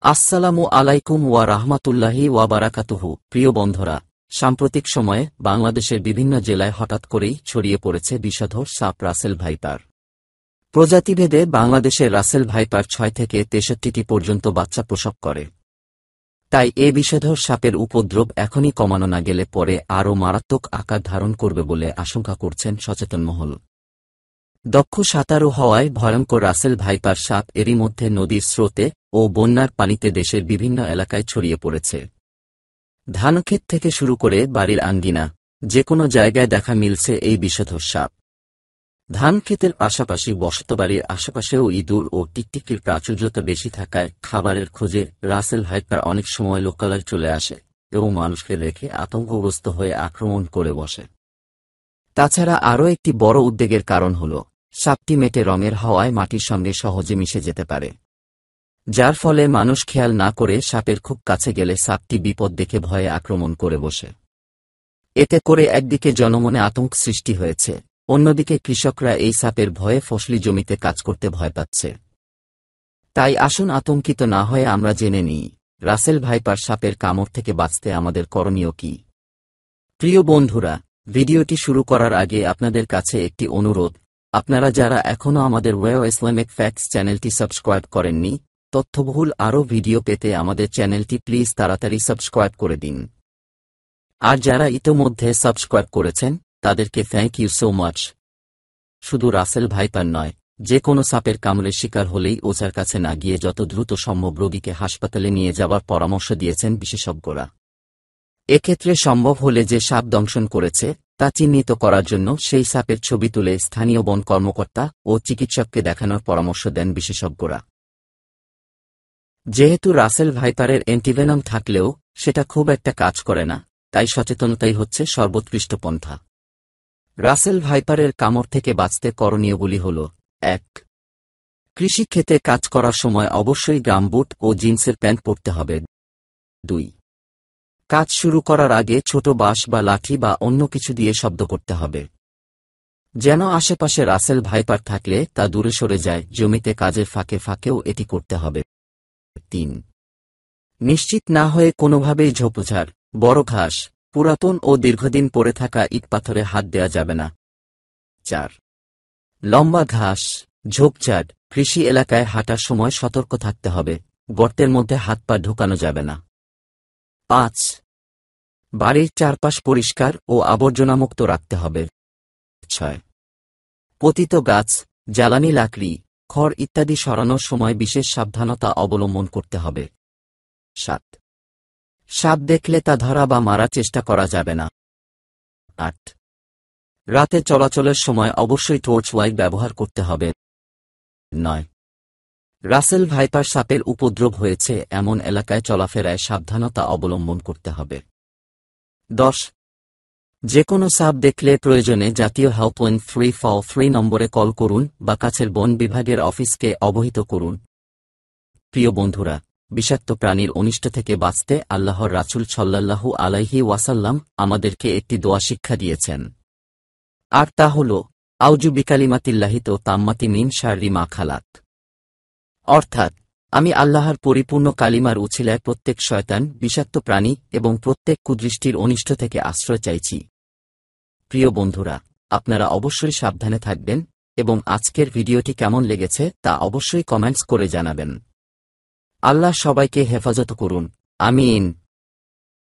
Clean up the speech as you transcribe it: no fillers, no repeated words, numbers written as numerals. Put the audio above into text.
আসসালামু আলাইকুম ওয়া রাহমাতুল্লাহি ওয়া বারাকাতুহু। প্রিয় বন্ধুরা, সাম্প্রতিক সময়ে বাংলাদেশের বিভিন্ন জেলায় হঠাৎ করেই ছড়িয়ে পড়েছে বিষধর সাপ রাসেল ভাইপার। প্রজাতিভেদে বাংলাদেশের রাসেল ভাইপার ৬ থেকে ৬৩টি পর্যন্ত বাচ্চা প্রসব করে। তাই এ বিষধর সাপের উপদ্রব এখনই কমানো না গেলে পরে আরও মারাত্মক আকার ধারণ করবে বলে আশঙ্কা করছেন সচেতন মহল। দক্ষ সাঁতারু হওয়ায় ভয়ঙ্কর রাসেল ভাইপার সাপ এরই মধ্যে নদীর স্রোতে ও বন্যার পানিতে দেশের বিভিন্ন এলাকায় ছড়িয়ে পড়েছে। ধানক্ষেত থেকে শুরু করে বাড়ির আঙ্গিনা, যে কোনো জায়গায় দেখা মিলছে এই বিষধর সাপ। ধানক্ষেতের পাশাপাশি বসতবাড়ির আশেপাশেও ইঁদুর ও টিকটিকির প্রাচুর্যতা বেশি থাকায় খাবারের খোঁজে রাসেল ভাইপার অনেক সময় লোকালয়ে চলে আসে এবং মানুষকে রেখে আতঙ্কগ্রস্ত হয়ে আক্রমণ করে বসে। তাছাড়া আরও একটি বড় উদ্বেগের কারণ হল সাপটি মেটে রঙের হওয়ায় মাটির সঙ্গে সহজে মিশে যেতে পারে, যার ফলে মানুষ খেয়াল না করে সাপের খুব কাছে গেলে সাপটি বিপদ দেখে ভয়ে আক্রমণ করে বসে। এতে করে একদিকে জনমনে আতঙ্ক সৃষ্টি হয়েছে, অন্যদিকে কৃষকরা এই সাপের ভয়ে ফসলি জমিতে কাজ করতে ভয় পাচ্ছে। তাই আসুন আতঙ্কিত না হয়ে আমরা জেনে নিই রাসেল ভাইপার সাপের কামড় থেকে বাঁচতে আমাদের করণীয় কি। প্রিয় বন্ধুরা, ভিডিওটি শুরু করার আগে আপনাদের কাছে একটি অনুরোধ, আপনারা যারা এখনও আমাদের ওয়েও ইসলামিক ফ্যাক্টস চ্যানেলটি সাবস্ক্রাইব করেননি, তথ্যবহুল আরও ভিডিও পেতে আমাদের চ্যানেলটি প্লিজ তাড়াতাড়ি সাবস্ক্রাইব করে দিন। আর যারা ইতোমধ্যে সাবস্ক্রাইব করেছেন তাদেরকে থ্যাংক ইউ সো মাচ। শুধু রাসেল ভাইপার নয়, যে কোনো সাপের কামড়ের শিকার হলেই ওঝার কাছে না গিয়ে যত দ্রুত সম্ভব রোগীকে হাসপাতালে নিয়ে যাওয়ার পরামর্শ দিয়েছেন বিশেষজ্ঞরা। এক্ষেত্রে সম্ভব হলে যে সাপ দংশন করেছে তা চিহ্নিত করার জন্য সেই সাপের ছবি তুলে স্থানীয় বন কর্মকর্তা ও চিকিৎসককে দেখানোর পরামর্শ দেন বিশেষজ্ঞরা। যেহেতু রাসেল ভাইপারের অ্যান্টিভেনম থাকলেও সেটা খুব একটা কাজ করে না, তাই সচেতনতাই হচ্ছে সর্বোৎকৃষ্ট পন্থা। রাসেল ভাইপারের কামড় থেকে বাঁচতে করণীয়গুলি হল: ১. কৃষিক্ষেতে কাজ করার সময় অবশ্যই গামবুট ও জিন্সের প্যান্ট পরতে হবে। ২. কাজ শুরু করার আগে ছোট বাঁশ বা লাঠি বা অন্য কিছু দিয়ে শব্দ করতে হবে, যেন আশেপাশে রাসেল ভাইপার থাকলে তা দূরে সরে যায়। জমিতে কাজের ফাঁকে ফাঁকেও এটি করতে হবে। ৩. নিশ্চিত না হয়ে কোনোভাবেই ঝোপঝাড়, বড় ঘাস, পুরাতন ও দীর্ঘদিন পড়ে থাকা ইট পাথরে হাত দেওয়া যাবে না। ৪. লম্বা ঘাস, ঝোপঝাড়, কৃষি এলাকায় হাঁটার সময় সতর্ক থাকতে হবে, গর্তের মধ্যে হাত পা ঢোকানো যাবে না। ৫. বাড়ির চারপাশ পরিষ্কার ও আবর্জনামুক্ত রাখতে হবে। ৬. পতিত গাছ, জ্বালানি লাকড়ি, খড় ইত্যাদি সরানোর সময় বিশেষ সাবধানতা অবলম্বন করতে হবে। ৭. সাপ দেখলে তা ধরা বা মারার চেষ্টা করা যাবে না। ৮. রাতে চলাচলের সময় অবশ্যই টর্চ লাইট ব্যবহার করতে হবে। ৯. রাসেল ভাইপার সাপের উপদ্রব হয়েছে এমন এলাকায় চলাফেরায় সাবধানতা অবলম্বন করতে হবে। ১০. যে কোনো সাপ দেখলে প্রয়োজনে জাতীয় হেল্পলাইন 343 নম্বরে কল করুন বা কাছের বন বিভাগের অফিসকে অবহিত করুন। প্রিয় বন্ধুরা, বিষাক্ত প্রাণীর অনিষ্ট থেকে বাঁচতে আল্লাহর রাসূল সাল্লাল্লাহু আলাইহি ওয়াসাল্লাম আমাদেরকে একটি দোয়া শিক্ষা দিয়েছেন, আর তা হল আউযু বিকালিমাতিল্লাহি তাম্মাতি মিন শাররি মা খালাক। অর্থাৎ, আমি আল্লাহর পরিপূর্ণ কালিমার উছিলায় প্রত্যেক শয়তান, বিষাক্ত প্রাণী এবং প্রত্যেক কুদৃষ্টির অনিষ্ট থেকে আশ্রয় চাইছি। প্রিয় বন্ধুরা, আপনারা অবশ্যই সাবধানে থাকবেন এবং আজকের ভিডিওটি কেমন লেগেছে তা অবশ্যই কমেন্টস করে জানাবেন। আল্লাহ সবাইকে হেফাজত করুন, আমিন।